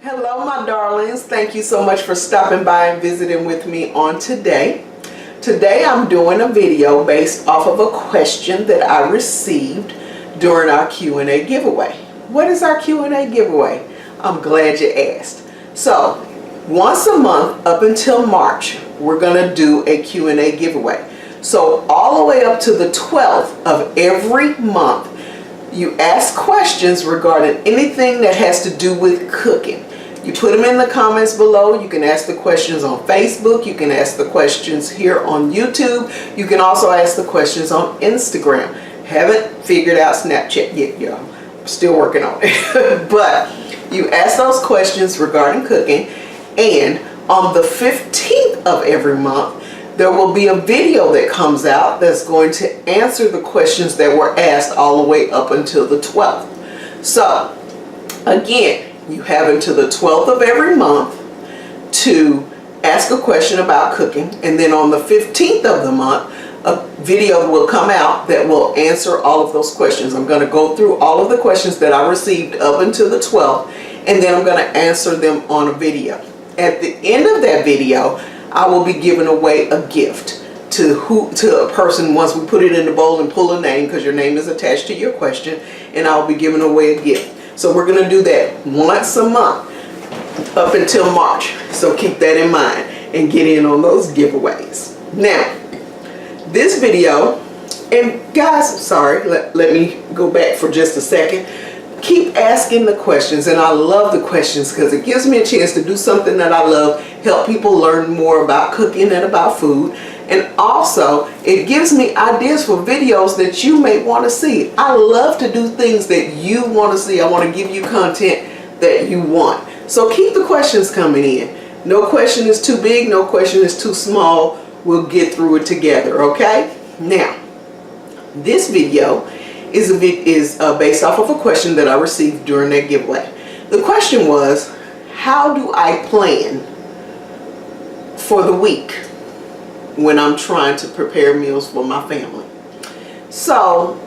Hello my darlings, thank you so much for stopping by and visiting with me on today. Today I'm doing a video based off of a question that I received during our Q&A giveaway. What is our Q&A giveaway? I'm glad you asked. So once a month up until March, we're going to do a Q&A giveaway. So all the way up to the 12th of every month, you ask questions regarding anything that has to do with cooking. You put them in the comments below. You can ask the questions on Facebook. You can ask the questions here on YouTube. You can also ask the questions on Instagram. Haven't figured out Snapchat yet, y'all. I'm still working on it. But you ask those questions regarding cooking, and on the 15th of every month, there will be a video that comes out that's going to answer the questions that were asked all the way up until the 12th. So, again, you have until the 12th of every month to ask a question about cooking, and then on the 15th of the month, a video will come out that will answer all of those questions. I'm going to go through all of the questions that I received up until the 12th, and then I'm going to answer them on a video. At the end of that video, I will be giving away a gift to a person once we put it in the bowl and pull a name, because your name is attached to your question, and I'll be giving away a gift. So we're going to do that once a month up until March. So keep that in mind and get in on those giveaways. Now, this video, and guys, sorry, let me go back for just a second. Keep asking the questions, and I love the questions because it gives me a chance to do something that I love, help people learn more about cooking and about food, and also it gives me ideas for videos that you may want to see. I love to do things that you want to see. I want to give you content that you want. So keep the questions coming in. No question is too big, no question is too small. We'll get through it together, okay? Now, this video is based off of a question that I received during that giveaway. The question was, how do I plan for the week when I'm trying to prepare meals for my family? So,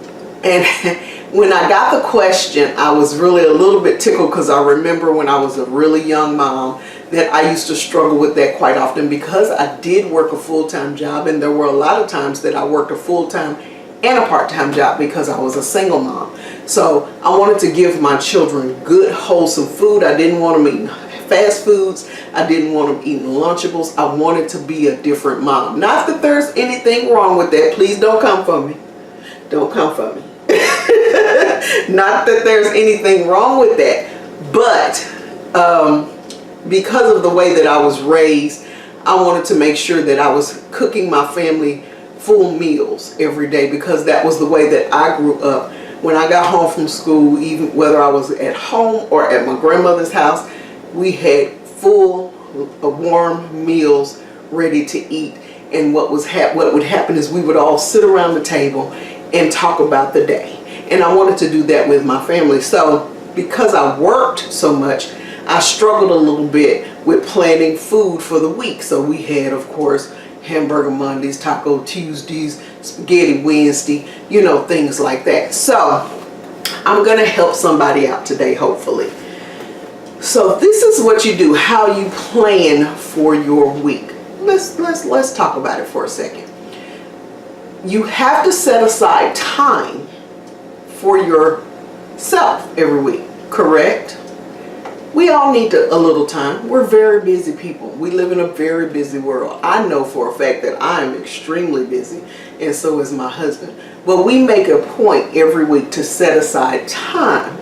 and when I got the question, I was really a little bit tickled, because I remember when I was a really young mom that I used to struggle with that quite often, because I did work a full-time job, and there were a lot of times that I worked a full-time and a part-time job because I was a single mom. So I wanted to give my children good, wholesome food. I didn't want them eating fast foods. I didn't want them eating Lunchables. I wanted to be a different mom. Not that there's anything wrong with that. Please don't come for me. Don't come for me. Not that there's anything wrong with that. But because of the way that I was raised, I wanted to make sure that I was cooking my family full meals every day, because that was the way that I grew up. When I got home from school, even whether I was at home or at my grandmother's house, we had full warm meals ready to eat. And what would happen is we would all sit around the table and talk about the day. And I wanted to do that with my family. So because I worked so much, I struggled a little bit with planning food for the week. So we had, of course, Hamburger Mondays, Taco Tuesdays, Spaghetti Wednesday, you know, things like that. So I'm going to help somebody out today, hopefully. So this is what you do, how you plan for your week. Let's talk about it for a second. You have to set aside time for yourself every week, correct? We all need a little time. We're very busy people. We live in a very busy world. I know for a fact that I am extremely busy, and so is my husband. But we make a point every week to set aside time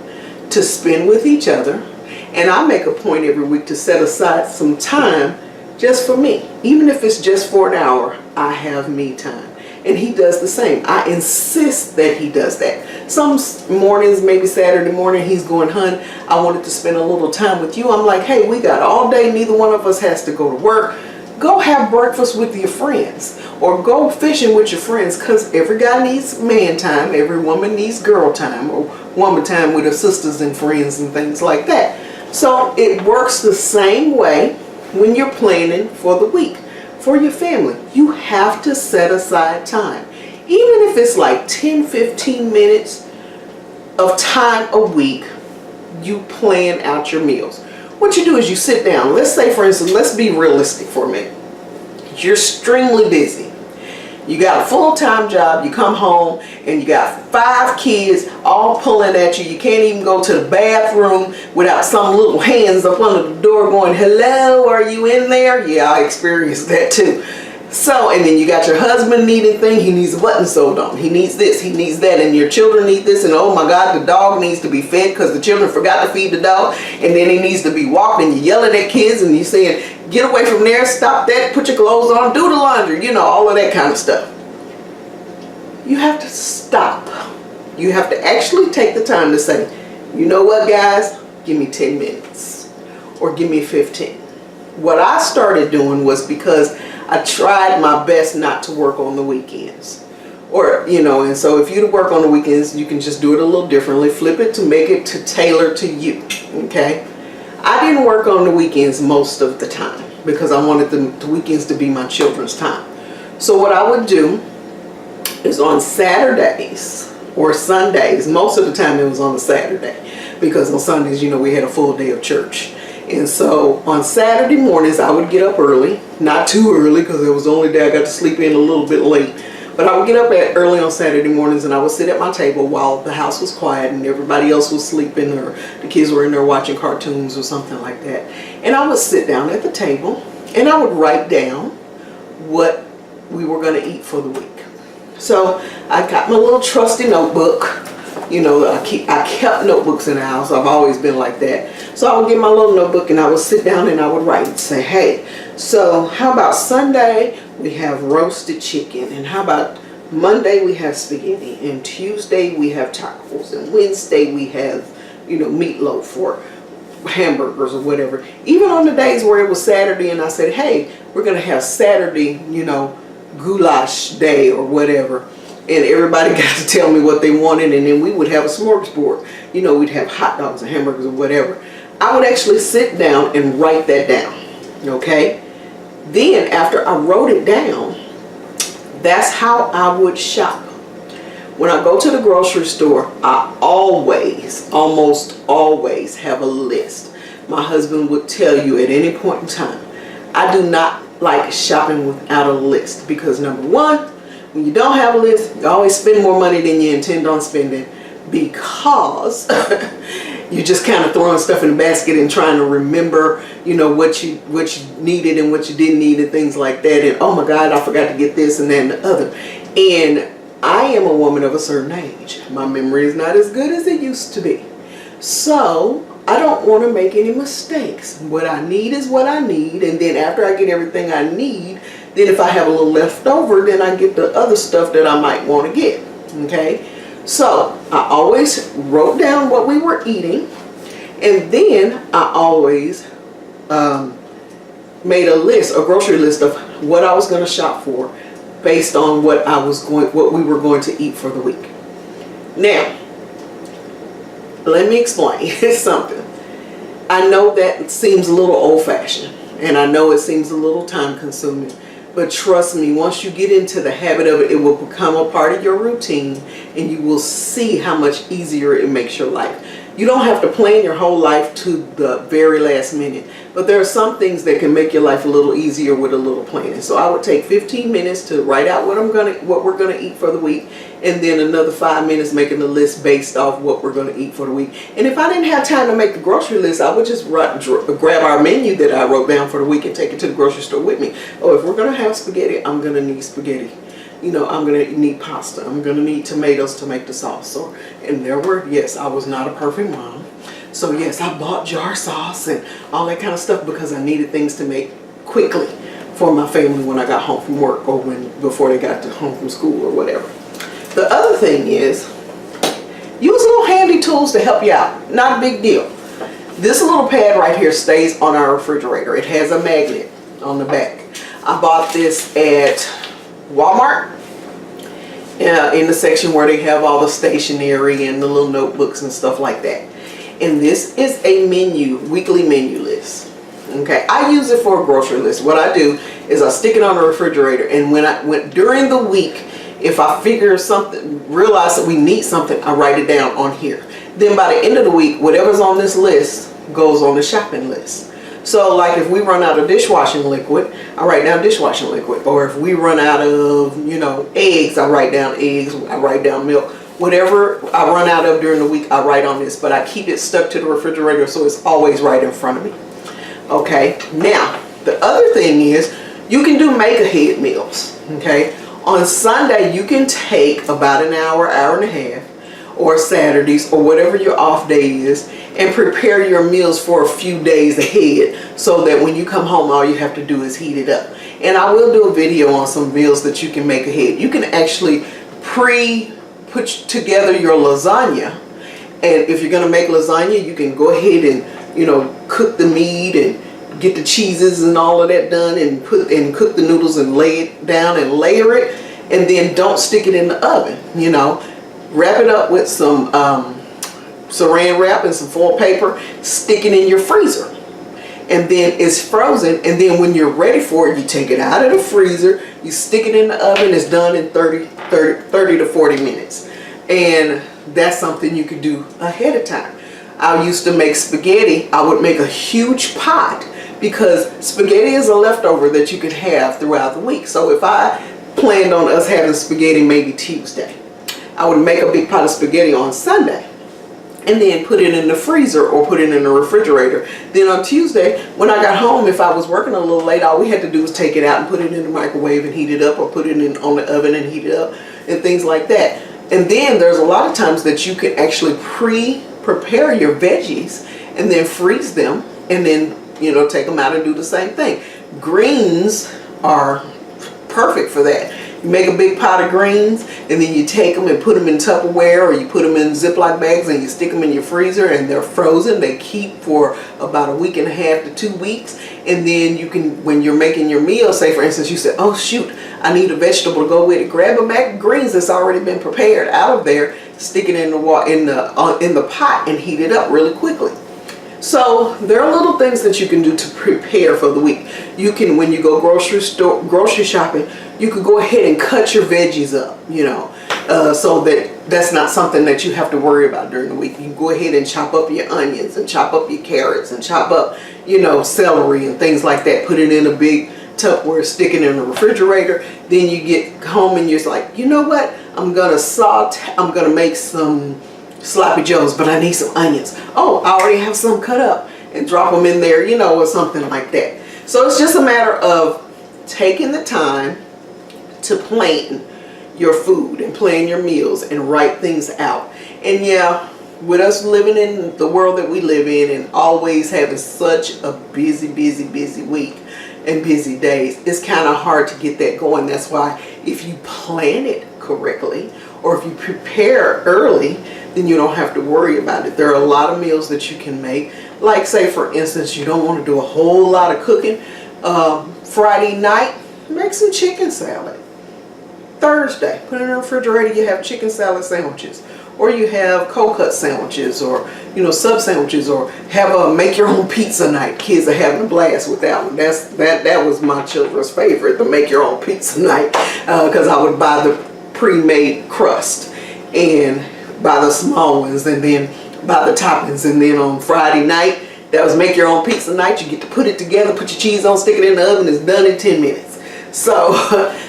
to spend with each other. And I make a point every week to set aside some time just for me. Even if it's just for an hour, I have me time. And he does the same. I insist that he does that. Some mornings, maybe Saturday morning, he's going, "Hun, I wanted to spend a little time with you." I'm like, "Hey, we got all day. Neither one of us has to go to work. Go have breakfast with your friends, or go fishing with your friends," because every guy needs man time. Every woman needs girl time, or woman time with her sisters and friends and things like that. So it works the same way when you're planning for the week. For your family, you have to set aside time. Even if it's like 10-15 minutes of time a week, you plan out your meals. what you do is you sit down. Let's say, for instance, let's be realistic for a minute. You're extremely busy. You got a full-time job, you come home and you got 5 kids all pulling at you. You can't even go to the bathroom without some little hands up under the door going, hello, are you in there? Yeah, I experienced that too. So, and then you got your husband needing things. He needs a button sewed on. He needs this, he needs that, and your children need this, and oh my God, the dog needs to be fed because the children forgot to feed the dog, and then he needs to be walked, and you're yelling at kids, and you're saying, get away from there, stop that, put your clothes on, do the laundry, you know, all of that kind of stuff. You have to stop. You have to actually take the time to say, you know what, guys, give me 10 minutes or give me 15. What I started doing was because I tried my best not to work on the weekends. Or, you know, and so if you work on the weekends, you can just do it a little differently. Flip it to make it to tailor to you, okay? I didn't work on the weekends most of the time because I wanted the weekends to be my children's time. So what I would do is on Saturdays or Sundays, most of the time it was on a Saturday because on Sundays, you know, we had a full day of church. And so on Saturday mornings, I would get up early, not too early because it was the only day I got to sleep in a little bit late. But I would get up early on Saturday mornings and I would sit at my table while the house was quiet and everybody else was sleeping or the kids were in there watching cartoons or something like that. And I would sit down at the table and I would write down what we were going to eat for the week. So I got my little trusty notebook. You know, I kept notebooks in the house. I've always been like that. So I would get my little notebook and I would sit down and I would write and say, hey, so how about Sunday we have roasted chicken, and how about Monday we have spaghetti, and Tuesday we have tacos, and Wednesday we have, you know, meatloaf or hamburgers or whatever. Even on the days where it was Saturday and I said, hey, we're going to have Saturday, you know, goulash day or whatever. And everybody got to tell me what they wanted, and then we would have a smorgasbord. You know, we'd have hot dogs and hamburgers or whatever. I would actually sit down and write that down, okay? Then after I wrote it down, that's how I would shop. When I go to the grocery store, I always, almost always have a list. My husband would tell you at any point in time, I do not like shopping without a list because number one, when you don't have a list, you always spend more money than you intend on spending because you're just kind of throwing stuff in the basket and trying to remember, you know, what you needed and what you didn't need and things like that. And oh my God, I forgot to get this and that and the other. And I am a woman of a certain age. My memory is not as good as it used to be. So I don't want to make any mistakes. What I need is what I need. And then after I get everything I need, then if I have a little left over, then I get the other stuff that I might want to get. Okay. So I always wrote down what we were eating. And then I always made a grocery list of what I was going to shop for based on what we were going to eat for the week. Now, let me explain something. I know that seems a little old-fashioned, and I know it seems a little time-consuming, but trust me, once you get into the habit of it, it will become a part of your routine, and you will see how much easier it makes your life. You don't have to plan your whole life to the very last minute, but there are some things that can make your life a little easier with a little planning. So I would take 15 minutes to write out what we're gonna eat for the week, and then another 5 minutes making the list based off what we're gonna eat for the week. And if I didn't have time to make the grocery list, I would just grab our menu that I wrote down for the week and take it to the grocery store with me. Oh, if we're gonna have spaghetti, I'm gonna need spaghetti. You know, I'm going to need pasta. I'm going to need tomatoes to make the sauce. And yes, I was not a perfect mom. So yes, I bought jar sauce and all that kind of stuff because I needed things to make quickly for my family when I got home from work or before they got home from school or whatever. The other thing is, use little handy tools to help you out. Not a big deal. This little pad right here stays on our refrigerator. It has a magnet on the back. I bought this at Walmart in the section where they have all the stationery and the little notebooks and stuff like that. And this is a weekly menu list. Okay, I use it for a grocery list. What I do is I stick it on the refrigerator, and during the week, if I realize that we need something, I write it down on here. Then by the end of the week, whatever's on this list goes on the shopping list. So like if we run out of dishwashing liquid, I write down dishwashing liquid. Or if we run out of, eggs, I write down eggs, I write down milk. Whatever I run out of during the week, I write on this, but I keep it stuck to the refrigerator so it's always right in front of me. Okay, now the other thing is you can do make-ahead meals. Okay, on Sunday you can take about an hour, hour and a half, or Saturdays or whatever your off day is, and prepare your meals for a few days ahead so that when you come home all you have to do is heat it up. And I will do a video on some meals that you can make ahead. You can actually put together your lasagna, and if you're going to make lasagna you can go ahead and cook the meat and get the cheeses and all of that done, and cook the noodles and lay it down and layer it, and then don't stick it in the oven. Wrap it up with some saran wrap and some foil paper, stick it in your freezer, and then it's frozen, and then when you're ready for it you take it out of the freezer, you stick it in the oven. It's done in 30 to 40 minutes, and that's something you could do ahead of time. I used to make spaghetti. I would make a huge pot because spaghetti is a leftover that you could have throughout the week. So if I planned on us having spaghetti maybe Tuesday, I would make a big pot of spaghetti on Sunday and then put it in the freezer or put it in the refrigerator. Then on Tuesday, when I got home, if I was working a little late, all we had to do was take it out and put it in the microwave and heat it up, or put it on the oven and heat it up, and things like that. And then there's a lot of times that you can actually prepare your veggies and then freeze them, and then take them out and do the same thing. Greens are perfect for that. You make a big pot of greens, and then you take them and put them in Tupperware, or you put them in Ziploc bags and you stick them in your freezer, and they're frozen. They keep for about a week and a half to 2 weeks. And then you can, when you're making your meal, say for instance you said, oh shoot, I need a vegetable to go with it, grab a bag of greens that's already been prepared out of there, stick it in the pot and heat it up really quickly. So there are little things that you can do to prepare for the week. You can, when you go grocery shopping, you could go ahead and cut your veggies up, so that's not something that you have to worry about during the week. You can go ahead and chop up your onions and chop up your carrots and chop up, celery and things like that. Put it in a big Tupperware, stick it in the refrigerator. Then you get home and you're like, you know what? I'm gonna make some sloppy joes, but I need some onions. Oh, I already have some cut up, and drop them in there, or something like that. So it's just a matter of taking the time to plan your food and plan your meals and write things out. And yeah, with us living in the world that we live in and always having such a busy week and busy days, it's kind of hard to get that going. That's why if you plan it correctly, or if you prepare early, then you don't have to worry about it. There are a lot of meals that you can make. Like say for instance, you don't want to do a whole lot of cooking. Friday night, make some chicken salad. Thursday, put it in the refrigerator, you have chicken salad sandwiches. Or you have cold cut sandwiches, or sub sandwiches, or have a make your own pizza night. Kids are having a blast with that one. That was my children's favorite, the make your own pizza night, because I would buy the pre-made crust and buy the small ones and then buy the toppings, and then on Friday night that was make your own pizza night. You get to put it together, put your cheese on, stick it in the oven, it's done in 10 minutes. So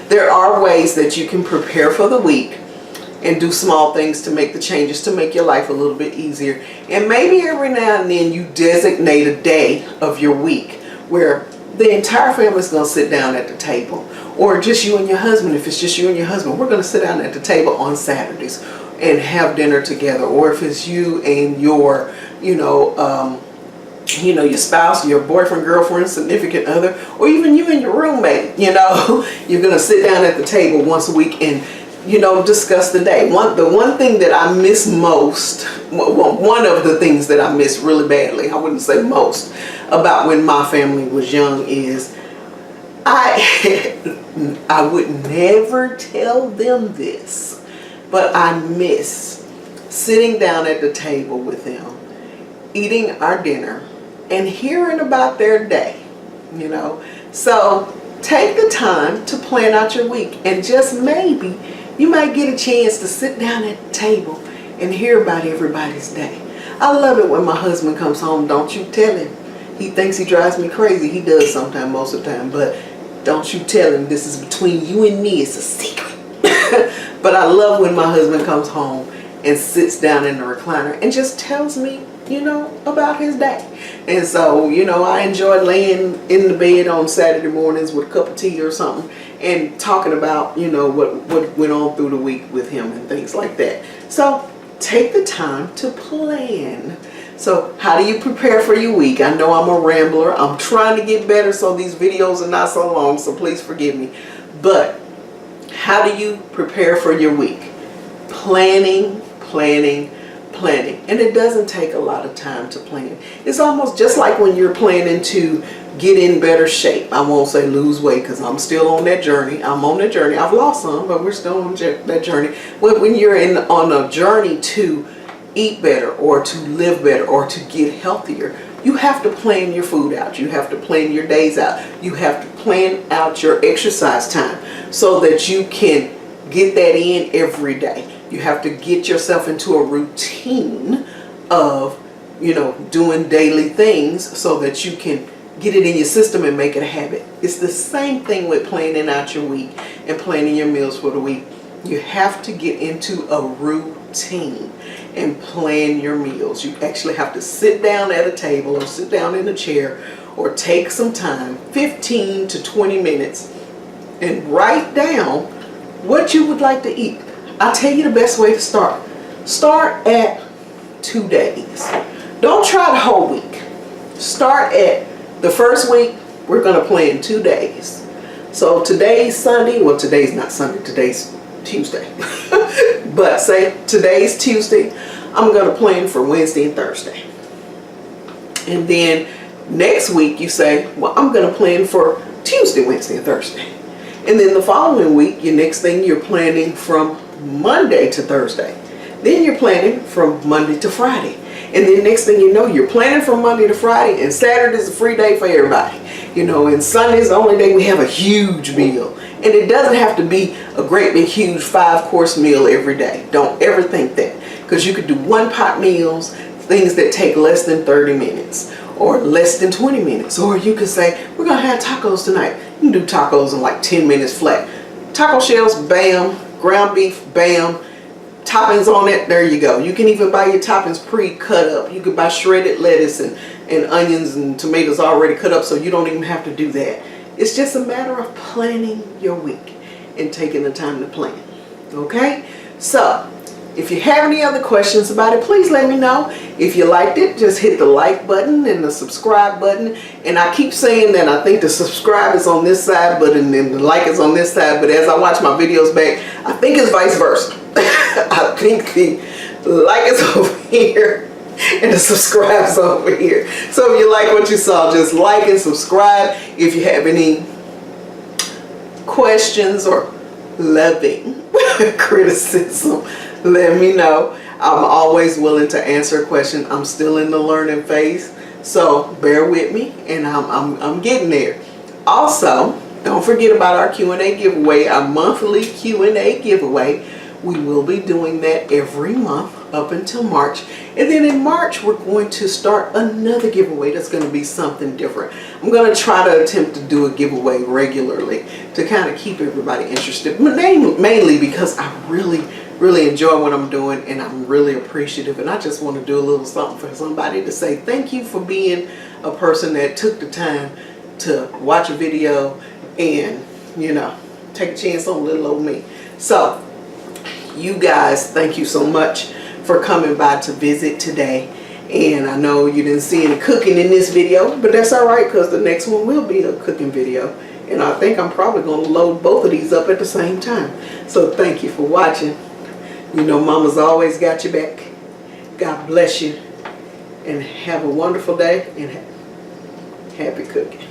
there are ways that you can prepare for the week and do small things to make the changes to make your life a little bit easier. And maybe every now and then you designate a day of your week where the entire family is going to sit down at the table, or just you and your husband. If it's just you and your husband, we're going to sit down at the table on Saturdays and have dinner together. Or if it's you and your your spouse, your boyfriend, girlfriend, significant other, or even you and your roommate, you're going to sit down at the table once a week and discuss the day. The one thing that I miss most, one of the things that I miss really badly, I wouldn't say most, about when my family was young is I would never tell them this, but I miss sitting down at the table with them, eating our dinner, and hearing about their day, So take the time to plan out your week, and just maybe you might get a chance to sit down at the table and hear about everybody's day. I love it when my husband comes home. Don't you tell him. He thinks he drives me crazy. He does sometimes, most of the time. But don't you tell him. This is between you and me. It's a secret. But I love when my husband comes home and sits down in the recliner and just tells me, you know, about his day. And so, you know, I enjoy laying in the bed on Saturday mornings with a cup of tea or something and talking about, you know, what went on through the week with him and things like that. So take the time to plan. So how do you prepare for your week? I know I'm a rambler. I'm trying to get better so these videos are not so long, so please forgive me. But how do you prepare for your week? Planning, planning, planning. And it doesn't take a lot of time to plan. It's almost just like when you're planning to get in better shape. I won't say lose weight because I'm still on that journey. I'm on that journey. I've lost some, but we're still on that journey. When you're on a journey to eat better or to live better or to get healthier, you have to plan your food out. You have to plan your days out. You have to plan out your exercise time so that you can get that in every day. You have to get yourself into a routine of, you know, doing daily things so that you can get it in your system and make it a habit. It's the same thing with planning out your week and planning your meals for the week. You have to get into a routine and plan your meals. You actually have to sit down at a table or sit down in a chair or take some time, 15 to 20 minutes, and write down what you would like to eat. I'll tell you the best way to start. Start at 2 days. Don't try the whole week. Start at the first week. We're going to plan 2 days. So today's Sunday. Well, today's not Sunday. Today's Tuesday. But say today's Tuesday. I'm going to plan for Wednesday and Thursday. And then next week you say, well, I'm going to plan for Tuesday, Wednesday, and Thursday. And then the following week, your next thing, you're planning from Monday to Thursday. Then you're planning from Monday to Friday. And then next thing you know, you're planning from Monday to Friday, and Saturday's a free day for everybody. You know, and Sunday's the only day we have a huge meal. And it doesn't have to be a great big huge 5-course meal every day. Don't ever think that. Because you could do one-pot meals, things that take less than 30 minutes or less than 20 minutes. Or you could say, we're going to have tacos tonight. You can do tacos in like 10 minutes flat. Taco shells, bam. Ground beef, bam. Toppings on it, there you go. You can even buy your toppings pre-cut up. You can buy shredded lettuce and onions and tomatoes already cut up, so you don't even have to do that. It's just a matter of planning your week and taking the time to plan. Okay? So, if you have any other questions about it, please let me know. If you liked it, just hit the like button and the subscribe button. And I keep saying that I think the subscribe is on this side, but and then the like is on this side. But as I watch my videos back, I think it's vice versa. I think the like is over here and the subscribe is over here. So if you like what you saw, just like and subscribe. If you have any questions or loving criticism, let me know. I'm always willing to answer a question. I'm still in the learning phase, so bear with me, and I'm getting there. Also, don't forget about our Q&A giveaway, our monthly Q&A giveaway. We will be doing that every month up until March. And then in March, we're going to start another giveaway that's going to be something different. I'm going to try to attempt to do a giveaway regularly to kind of keep everybody interested, mainly because I really enjoy what I'm doing, and I'm really appreciative, and I just want to do a little something for somebody to say thank you for being a person that took the time to watch a video and, you know, take a chance on little old me. So you guys, thank you so much for coming by to visit today. And I know you didn't see any cooking in this video, but that's all right, because the next one will be a cooking video. And I think I'm probably going to load both of these up at the same time. So thank you for watching. You know, Mama's always got your back. God bless you. And have a wonderful day, and happy cooking.